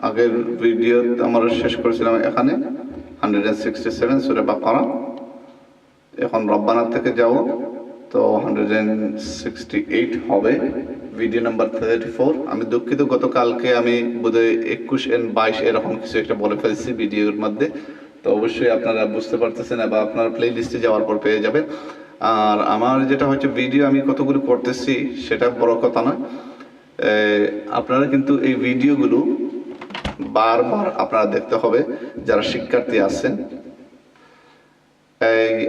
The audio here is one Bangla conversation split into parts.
আগের ভিডিও আমরা শেষ করেছিলাম এখানে 167 সূরা বাকারা। এখন রব্বানা থেকে যাও, তো 168 হবে, ভিডিও নাম্বার 34। আমি দুঃখিত, গতকালকে আমি বোধহয় 21 and 22 এরকম কিছু একটা বলে ফেলছি ভিডিওর মধ্যে। তো অবশ্যই আপনারা বুঝতে পারতেছেন বা আপনারা প্লে লিস্টে যাওয়ার পর পেয়ে যাবেন। আর আমার যেটা হচ্ছে ভিডিও আমি কতগুলো করতেছি সেটা বড় কথা না, আপনারা কিন্তু এই ভিডিওগুলো বারবার আপনারা দেখতে হবে যারা শিক্ষার্থী আছেন।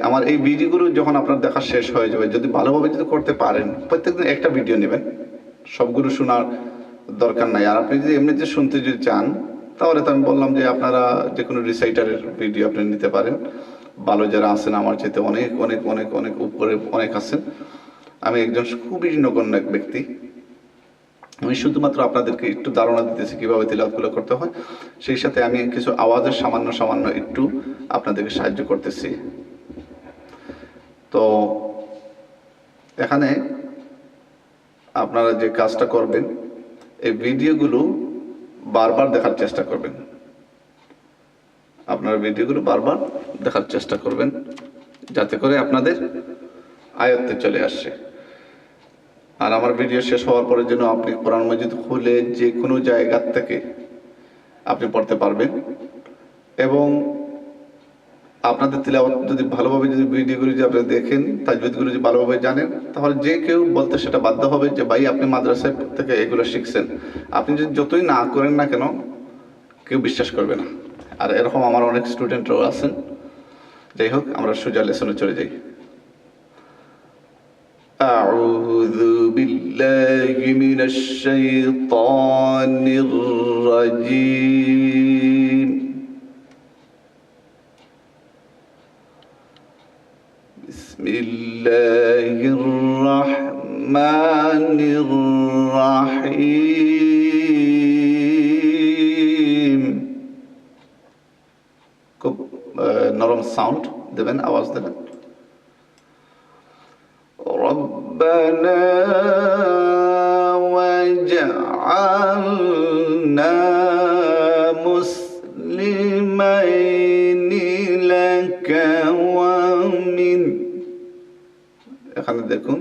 আমার এই ভিডিওগুলো যখন আপনার দেখা শেষ হয়ে যাবে, যদি ভালোভাবে যদি করতে পারেন, প্রত্যেকদিন একটা ভিডিও নেবেন, সবগুলো শোনার দরকার নাই। আর আপনি যদি এমনি যে শুনতে যদি চান, তাহলে তো আমি বললাম যে আপনারা যে কোনো রিসাইটারের ভিডিও আপনি নিতে পারেন। ভালো যারা আছেন আমার চাইতে অনেক অনেক অনেক অনেক উপরে অনেক আছেন। আমি একজন খুবই নগণ্য এক ব্যক্তি। আমি শুধুমাত্র আপনাদেরকে একটু ধারণা দিতেছি কীভাবে তিলাওয়াতগুলো করতে হয়, সেই সাথে আমি কিছু আওয়াজের সামান্য সামান্য একটু আপনাদেরকে সাহায্য করতেছি। তো এখানে আপনারা যে কাজটা করবেন, এই ভিডিওগুলো বারবার দেখার চেষ্টা করবেন। আপনারা ভিডিওগুলো বারবার দেখার চেষ্টা করবেন যাতে করে আপনাদের আয়ত্তে চলে আসে। আর আমার ভিডিও শেষ হওয়ার পরে যেন আপনি কোরআন মাজিদ খুলে যে কোনো জায়গা থেকে আপনি পড়তে পারবেন। এবং আপনাদের তিলাওয়াত যদি ভালোভাবে যদি ভিডিওগুলো যদি আপনি দেখেন, তাজবিদগুলো যদি ভালোভাবে জানেন, তাহলে যে কেউ বলতে সেটা বাধ্য হবে যে ভাই আপনি মাদ্রাসায় থেকে এগুলো শিখছেন। আপনি যদি যতই না করেন না কেন, কেউ বিশ্বাস করবে না। আর এরকম আমার অনেক স্টুডেন্টরাও আছেন। যাই হোক, আমরা সোজা লেসনে চলে যাই। আউযু বিল্লাহি মিনাশ শাইতানির রাজীম। বিসমিল্লাহির রাহমানির রাহিম। খুব নরম সাউন্ড দেবেন, আওয়াজ দেবেন। ربنا واجعلنا مسلمين لك ومن, এখানে দেখুন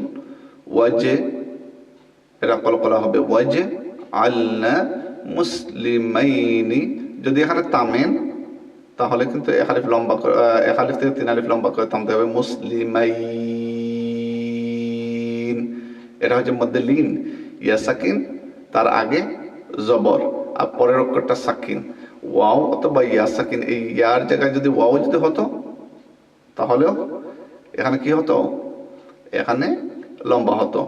ওয়াজে, এটা কলকলা হবে, ওয়াজে আলনা মুসলিমাইনি। যদি এখানে থামেন তাহলে কিন্তু এক আলিফ লম্বা করে, এক আলিফ থেকে 3 আলিফ লম্বা করে থামতে হবে। মুসলিমাইন, এটা হচ্ছে মধ্যে লিন, ইয়া সাকিন, তার আগে জবর, আর পরের অক্ষরটা সাকিন, ওয়াও অথবা ইয়া সাকিন। এই ইয়ার জায়গায় যদি ওয়াও যদি হতো তাহলেও এখানে কি হতো, এখানে লম্বা হতো।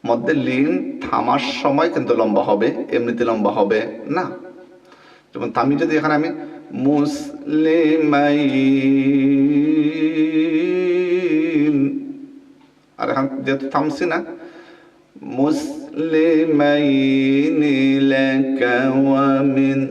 মধ্যে লিন থামার সময় কিন্তু লম্বা হবে, এমনিতে লম্বা হবে না। যেমন থামি যদি এখানে আমি মুসলিমাইন, আর এখন যেহেতু থামছি না, মুসলিমাইনি লাকা ওয়া মিন,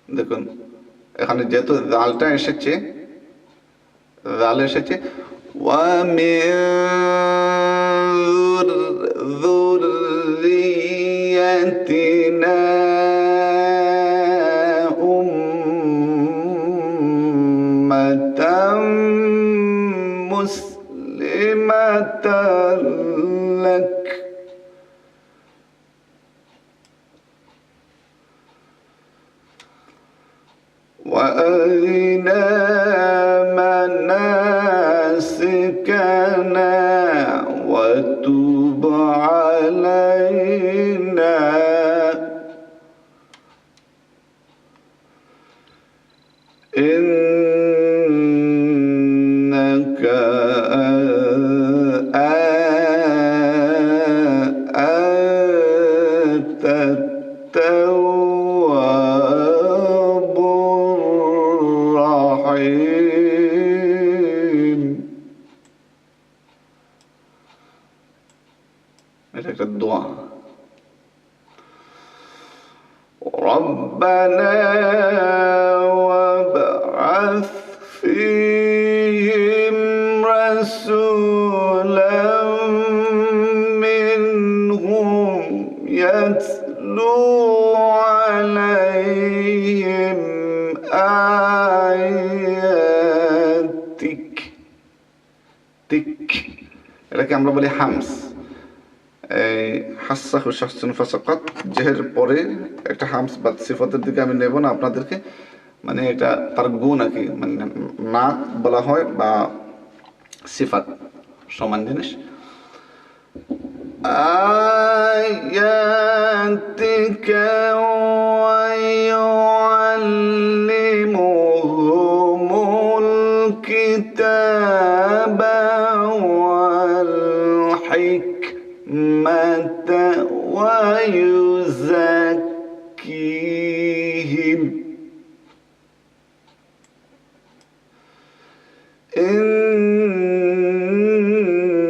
দেখুন এখানে যেহেতু দালটা এসেছে, দাল এসেছে, যুররিয়াতিনা উম্মাতাম মুসলিমাতান লাক, وأرنا مناسكنا وتب علينا إنك أنت التواب الرحيم। এটা একটা দোয়া। ربنا وابعث فيهم رسولا منهم يتلو عليهم آياتك তিক এটাকে আমরা বলি হামস। এই হাসাহু শাহসুন ফাসাকাত জেহের পরে একটা হামস বা সিফাতের দিকে আমি নেব না আপনাদেরকে, মানে এটা তার গুণ আর কি, মানে নাক বলা হয় বা সিফাত সমান জিনিস। আয়াতিকা ওয়া ইউআল্লিমুহুমুল কিতাবা ওয়াল হিকমাতা ওয়া ইউযাক্কিহিম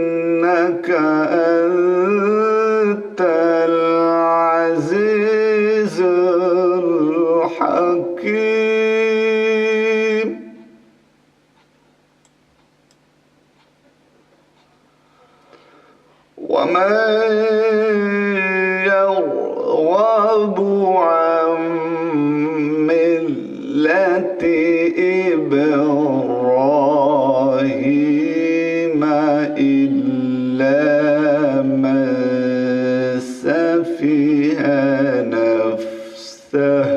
ইন্নাকা আনতাল আজিজুল হাকীম। ومن يرغب عن ملة إبراهيم إلا من سفه نفسه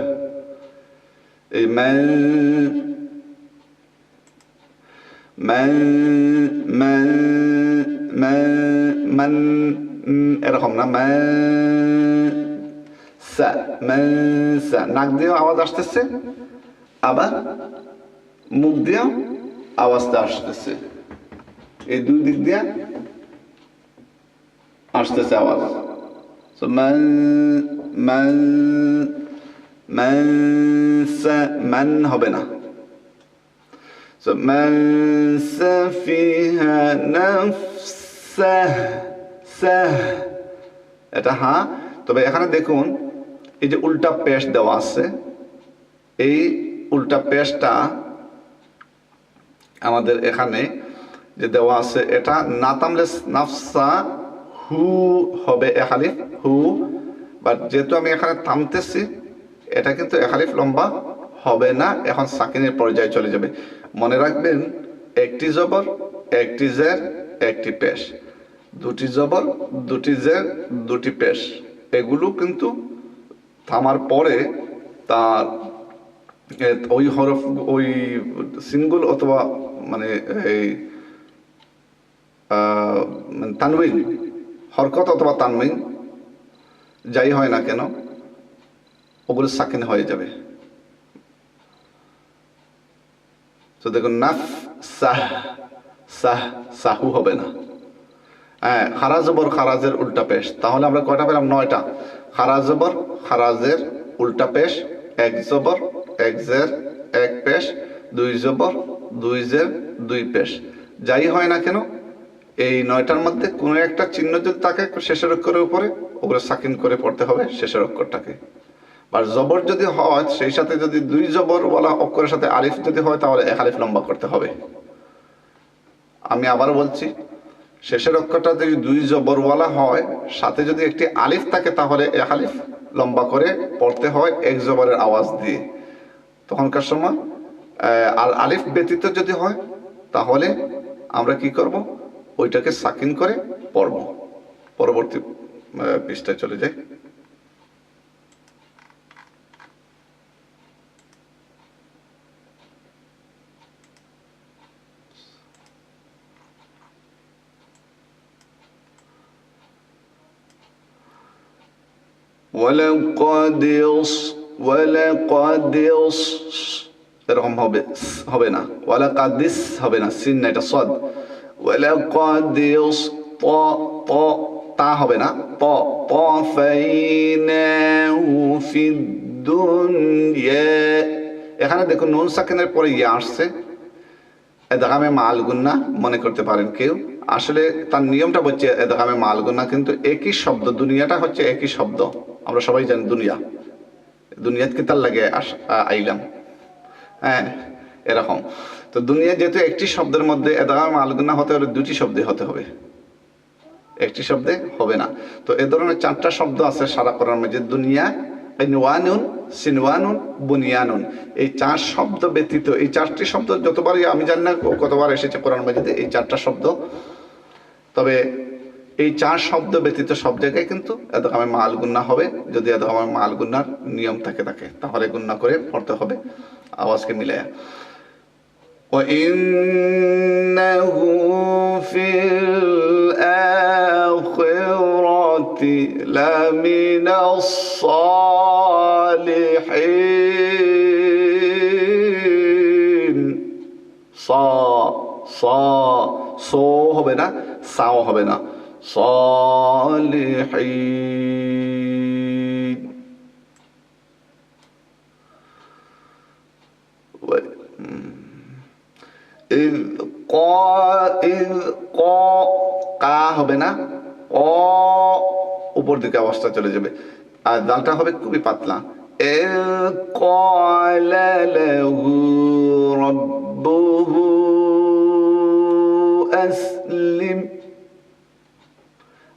من এরকম না, নাক দিয়েও আওয়াজ আসতেছে, আবার মুখ দিয়েও আওয়াজটা আসতেছে, এই দুই দিক দিয়ে আসতেছে আওয়াজ। মান হবে না, من سفه نفسه এটা হ্যাঁ। তবে এখানে দেখুন এই যে উল্টা পেশ দেওয়া আছে, এই উল্টা পেশটা আমাদের এখানে যে দেওয়া আছে এটা না থামলে নাফসা হু হবে এখালিফ হু, বাট যেহেতু আমি এখানে থামতেছি এটা কিন্তু এখালিফ লম্বা হবে না, এখন সাকিনের পর্যায়ে চলে যাবে। মনে রাখবেন একটি জবর, একটি জের, একটি পেশ, দুটি জবর, দুটি জের, দুটি পেশ, এগুলো কিন্তু থামার পরে তার ওই হরফ ওই সিঙ্গুল অথবা মানে এই তানবিন হরকত অথবা তানবিন যাই হয় না কেন ওগুলো সাকিন হয়ে যাবে। তো দেখুন নাফ সাহ সাহ সাহু হবে না। হ্যাঁ, খারা জবর খারাজের উল্টা পেশ, তাহলে আমরা কয়টা পেলাম? 9টা। খারা জবর খারাজের উল্টা পেশ, এক জবর এক জের এক পেশ, দুই জবর দুই জের দুই পেশ, যাই হয় না কেন এই 9টার মধ্যে কোনো একটা চিহ্ন যদি থাকে শেষের অক্ষরের উপরে, ওগুলো সাকিন করে পড়তে হবে শেষের অক্ষরটাকে। আর জবর যদি হয় সেই সাথে যদি দুই জবর বলা অক্ষরের সাথে আলিফ যদি হয় তাহলে এক আলিফ লম্বা করতে হবে। আমি আবার বলছি, শেষের অক্ষরটা যদি দুই জবর বলা হয় সাথে যদি একটি আলিফ থাকে তাহলে এক আলিফ লম্বা করে পড়তে হয় এক জবরের আওয়াজ দিয়ে। তখনকার সময় আর আলিফ ব্যতীত যদি হয় তাহলে আমরা কি করব? ওইটাকে সাকিন করে পড়ব। পরবর্তী পৃষ্ঠায় চলে যাই। এরকম হবে না, ওয়ালাকাদিস হবে না, সিন না, এটা সদ। ওয়ালাকাদিস তা হবে না, তাফাইনাহু ফিদ দুনিয়া। এখানে দেখুন নুন সাকিনের পরে ইয়া আসছে, এদগামে মাল গুন্না মনে করতে পারেন কেউ, আসলে তার নিয়মটা বলছে এদগামে মাল গুন্না, কিন্তু একই শব্দ, দুনিয়াটা হচ্ছে একই শব্দ, আমরা সবাই জানি দুনিয়া, দুনিয়াত কি তার লাগে আইলাম, হ্যাঁ এরকম। তো দুনিয়া যেহেতু একটি শব্দের মধ্যে এদগাম আল গুন্না হতে হলে দুটি শব্দে হতে হবে, একটি শব্দে হবে না। তো এ ধরনের 4টা শব্দ আছে সারা কোরআন মধ্যে, দুনিয়া, ইনওয়ানুন, সিনওয়ানুন, বুনিয়ানুন। এই 4 শব্দ ব্যতীত, এই 4টি শব্দ যতবারই আমি জানি না কতবার এসেছে কোরআন মজিদে এই 4টা শব্দ, তবে এই 4 শব্দ ব্যতীত সব জায়গায় কিন্তু এদগামে মাল গুন্না হবে। যদি এদগামে মাল গুন্নার নিয়ম থাকে তাহলে গুন্না করে পড়তে হবে আওয়াজকে মিলায়া। وَإِنَّهُ فِي الْآخِرَةِ لَمِنَ الصَّالِحِينَ। সো হবে না, সাও হবে না, সালিহিন। কা হবে না, উপর দিকে অবস্থা চলে যাবে, আর দালটা হবে খুবই পাতলা। আসলিম,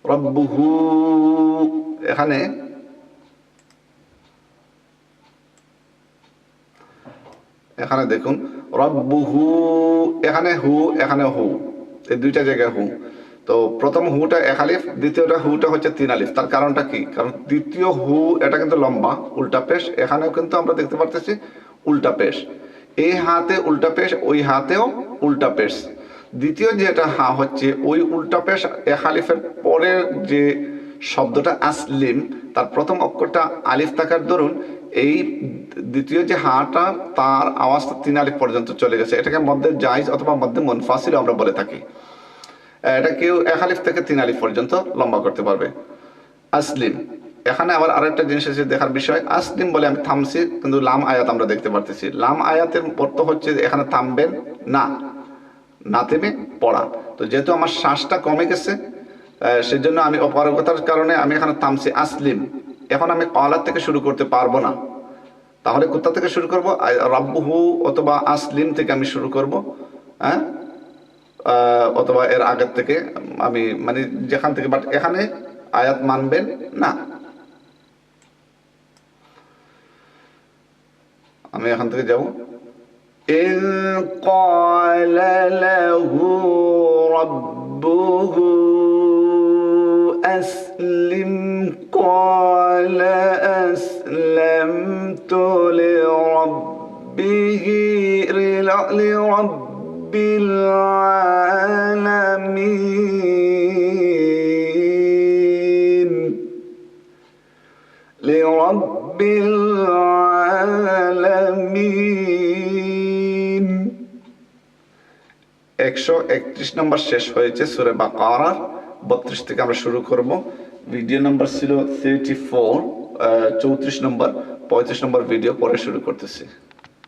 রব্বুহু, এখানে দেখুন রব্বুহু, এখানে হু, এখানে হু, এই দুইটা জায়গায় হু। তো প্রথম হুটা 1 আলিফ, দ্বিতীয়টা হুটা হচ্ছে 3 আলিফ। তার কারণটা কি? কারণ দ্বিতীয় হু এটা কিন্তু লম্বা, উল্টা পেশ। এখানেও কিন্তু আমরা দেখতে পারতেছি উল্টা পেশ, এই হাতে উল্টা পেশ, ওই হাতেও উল্টা পেশ। দ্বিতীয় যেটা হা হচ্ছে ওই উল্টা পেশ 1 আলিফের পরের যে শব্দটা আসলিম, তার প্রথম অক্ষরটা আলিফ থাকার দরুন এই দ্বিতীয় যে হাটা তার আওয়াজটা 3 আলিফ পর্যন্ত চলে গেছে। এটাকে মধ্যে জায়েজ অথবা মধ্যে মুনফাসিল আমরা বলে থাকি। এটা কেউ 1 আলিফ থেকে 3 আলিফ পর্যন্ত লম্বা করতে পারবে। আসলিম, এখানে আবার আরেকটা জিনিস আছে দেখার বিষয়। আসলিম বলে আমি থামছি, কিন্তু লাম আয়াত আমরা দেখতে পারতেছি। লাম আয়াতের অর্থ হচ্ছে এখানে থামবেন না, না থেমে পড়া। তো যেহেতু আমার শ্বাসটা কমে গেছে, সেজন্য আমি অপারগতার কারণে আমি এখানে থামছি আসলিম। এখন আমি কলার থেকে শুরু করতে পারবো না, তাহলে কোথা থেকে শুরু করব? রব্বুহু অথবা আসলিম থেকে আমি শুরু করব, হ্যাঁ, অথবা এর আগের থেকে আমি মানে যেখান থেকে, বাট এখানে আয়াত মানবেন না। আমি এখান থেকে যাব। إذ قال له ربه أسلم قال أسلمت لرب العالمين لرب العالمين। 131 নম্বর শেষ হয়েছে সূরা বাকারার। 32 থেকে আমরা শুরু করব। ভিডিও নাম্বার ছিল 34, 34 নম্বর, 35 নম্বর ভিডিও পরে শুরু করতেছি।